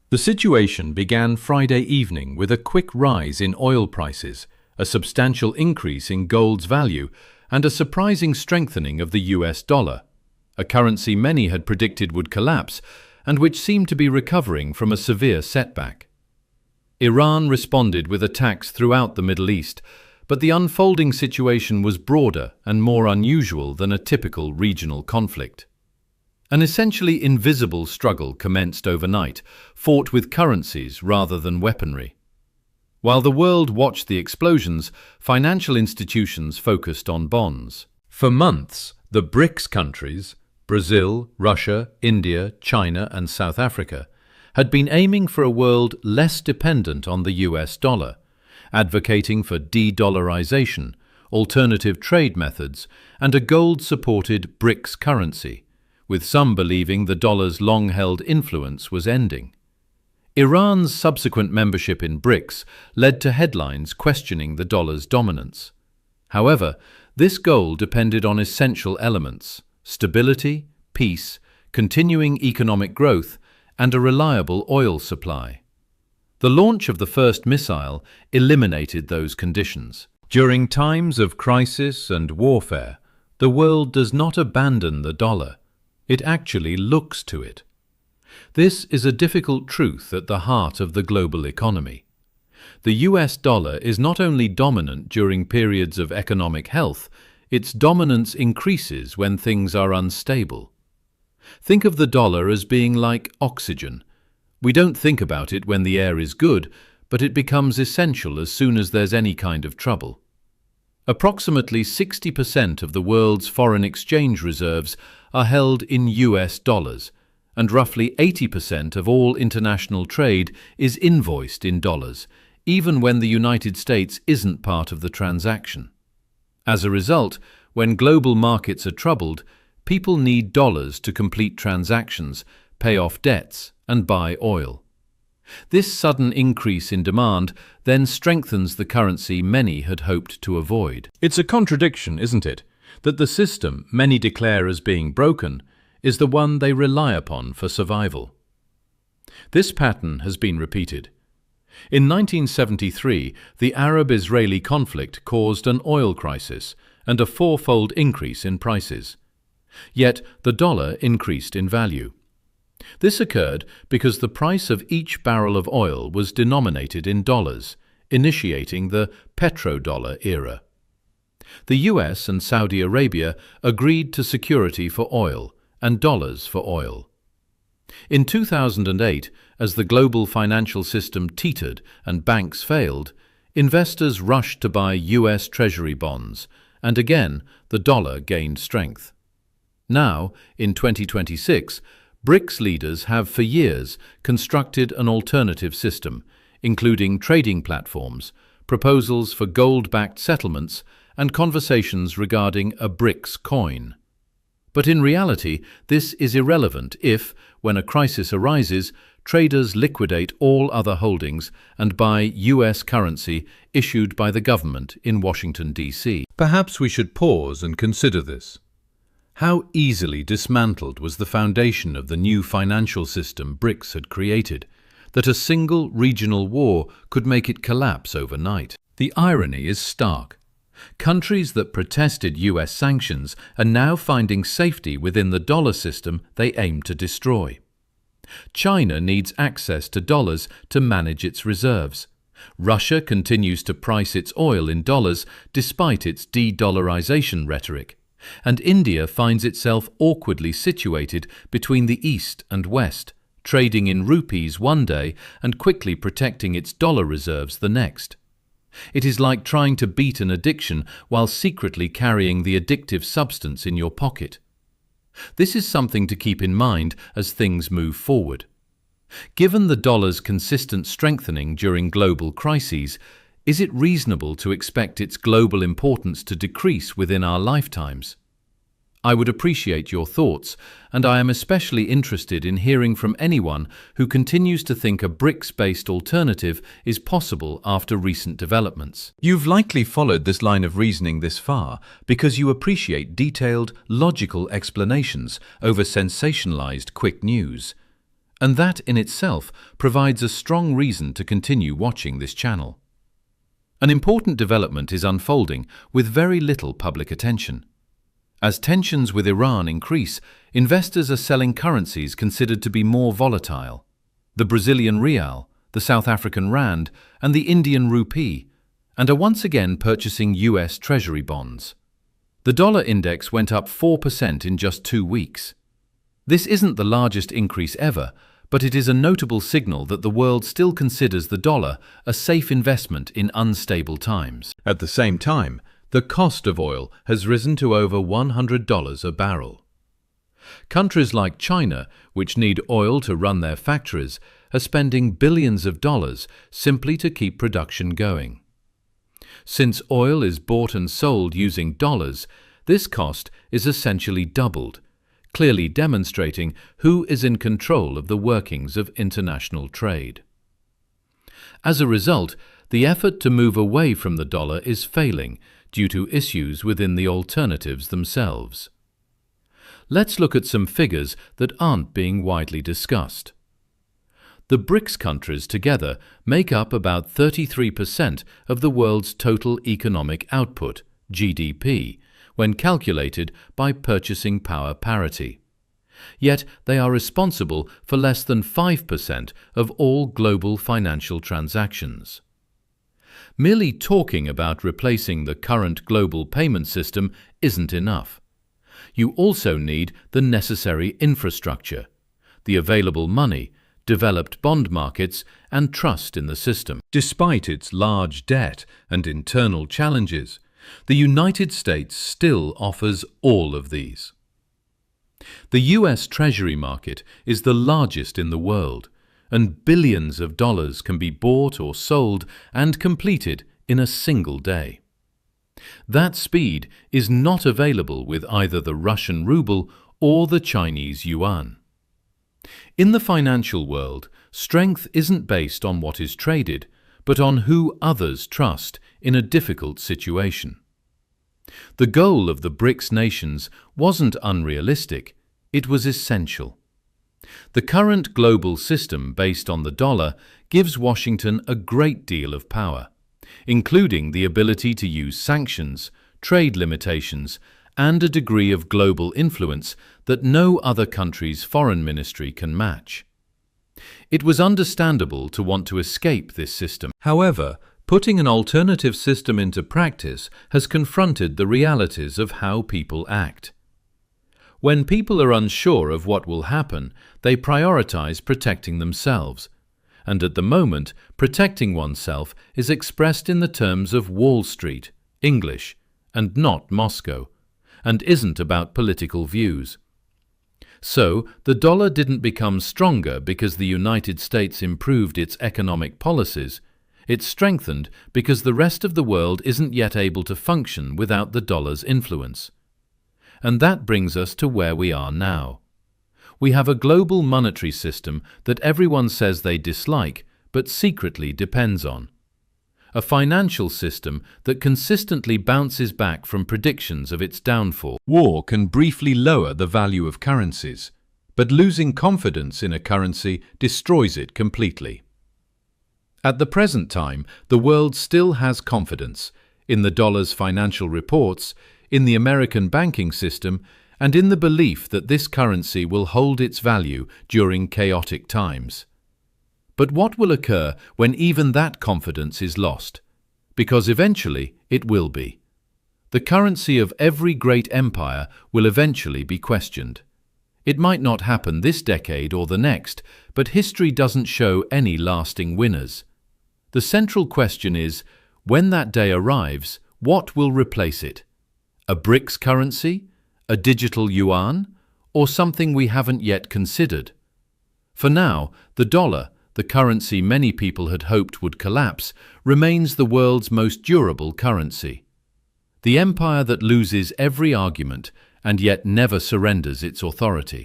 The situation began Friday evening with a quick rise in oil prices, a substantial increase in gold's value, and a surprising strengthening of the US dollar, a currency many had predicted would collapse and which seemed to be recovering from a severe setback. Iran responded with attacks throughout the Middle East, but the unfolding situation was broader and more unusual than a typical regional conflict. An essentially invisible struggle commenced overnight, fought with currencies rather than weaponry. While the world watched the explosions, financial institutions focused on bonds. For months, the BRICS countries, Brazil, Russia, India, China, and South Africa, had been aiming for a world less dependent on the US dollar, advocating for de-dollarization, alternative trade methods, and a gold-supported BRICS currency, with some believing the dollar's long-held influence was ending. Iran's subsequent membership in BRICS led to headlines questioning the dollar's dominance. However, this goal depended on essential elements: stability, peace, continuing economic growth, and a reliable oil supply. The launch of the first missile eliminated those conditions. During times of crisis and warfare, the world does not abandon the dollar. It actually looks to it. This is a difficult truth at the heart of the global economy. The US dollar is not only dominant during periods of economic health, its dominance increases when things are unstable. Think of the dollar as being like oxygen. We don't think about it when the air is good, but it becomes essential as soon as there's any kind of trouble. Approximately 60% of the world's foreign exchange reserves are held in US dollars, and roughly 80% of all international trade is invoiced in dollars, even when the United States isn't part of the transaction. As a result, when global markets are troubled, people need dollars to complete transactions, pay off debts, and buy oil. This sudden increase in demand then strengthens the currency many had hoped to avoid. It's a contradiction, isn't it, that the system many declare as being broken is the one they rely upon for survival. This pattern has been repeated. In 1973, the Arab-Israeli conflict caused an oil crisis and a fourfold increase in prices. Yet the dollar increased in value. This occurred because the price of each barrel of oil was denominated in dollars, initiating the petrodollar era. The US and Saudi Arabia agreed to security for oil and dollars for oil. In 2008, as the global financial system teetered and banks failed, investors rushed to buy US Treasury bonds, and again the dollar gained strength. Now, in 2026, BRICS leaders have for years constructed an alternative system, including trading platforms, proposals for gold-backed settlements, and conversations regarding a BRICS coin. But in reality, this is irrelevant if, when a crisis arises, traders liquidate all other holdings and buy US currency issued by the government in Washington, D.C. Perhaps we should pause and consider this. How easily dismantled was the foundation of the new financial system BRICS had created, that a single regional war could make it collapse overnight. The irony is stark. Countries that protested US sanctions are now finding safety within the dollar system they aim to destroy. China needs access to dollars to manage its reserves. Russia continues to price its oil in dollars despite its de-dollarization rhetoric. And India finds itself awkwardly situated between the East and West, trading in rupees one day and quickly protecting its dollar reserves the next. It is like trying to beat an addiction while secretly carrying the addictive substance in your pocket. This is something to keep in mind as things move forward. Given the dollar's consistent strengthening during global crises, is it reasonable to expect its global importance to decrease within our lifetimes? I would appreciate your thoughts, and I am especially interested in hearing from anyone who continues to think a BRICS-based alternative is possible after recent developments. You've likely followed this line of reasoning this far because you appreciate detailed, logical explanations over sensationalized quick news. And that in itself provides a strong reason to continue watching this channel. An important development is unfolding with very little public attention. As tensions with Iran increase, investors are selling currencies considered to be more volatile: the Brazilian real, the South African rand, and the Indian rupee, and are once again purchasing US Treasury bonds. The dollar index went up 4% in just 2 weeks. This isn't the largest increase ever, but it is a notable signal that the world still considers the dollar a safe investment in unstable times. At the same time, the cost of oil has risen to over $100 a barrel. Countries like China, which need oil to run their factories, are spending billions of dollars simply to keep production going. Since oil is bought and sold using dollars, this cost is essentially doubled, clearly demonstrating who is in control of the workings of international trade. As a result, the effort to move away from the dollar is failing due to issues within the alternatives themselves. Let's look at some figures that aren't being widely discussed. The BRICS countries together make up about 33% of the world's total economic output, GDP, when calculated by purchasing power parity. Yet they are responsible for less than 5% of all global financial transactions. Merely talking about replacing the current global payment system isn't enough. You also need the necessary infrastructure, the available money, developed bond markets, and trust in the system. Despite its large debt and internal challenges, the United States still offers all of these. The US Treasury market is the largest in the world, and billions of dollars can be bought or sold and completed in a single day. That speed is not available with either the Russian ruble or the Chinese yuan. In the financial world, strength isn't based on what is traded, but on who others trust in a difficult situation. The goal of the BRICS nations wasn't unrealistic, it was essential. The current global system based on the dollar gives Washington a great deal of power, including the ability to use sanctions, trade limitations, and a degree of global influence that no other country's foreign ministry can match. It was understandable to want to escape this system. However, putting an alternative system into practice has confronted the realities of how people act. When people are unsure of what will happen, they prioritize protecting themselves. And at the moment, protecting oneself is expressed in the terms of Wall Street, English, and not Moscow, and isn't about political views. So, the dollar didn't become stronger because the United States improved its economic policies. It strengthened because the rest of the world isn't yet able to function without the dollar's influence. And that brings us to where we are now. We have a global monetary system that everyone says they dislike, but secretly depends on. A financial system that consistently bounces back from predictions of its downfall. War can briefly lower the value of currencies, but losing confidence in a currency destroys it completely. At the present time, the world still has confidence in the dollar's financial reports, in the American banking system, and in the belief that this currency will hold its value during chaotic times. But what will occur when even that confidence is lost? Because eventually it will be. The currency of every great empire will eventually be questioned. It might not happen this decade or the next, but history doesn't show any lasting winners. The central question is, when that day arrives, what will replace it? A BRICS currency? A digital yuan? Or something we haven't yet considered? For now, the dollar, the currency many people had hoped would collapse, remains the world's most durable currency. The empire that loses every argument and yet never surrenders its authority.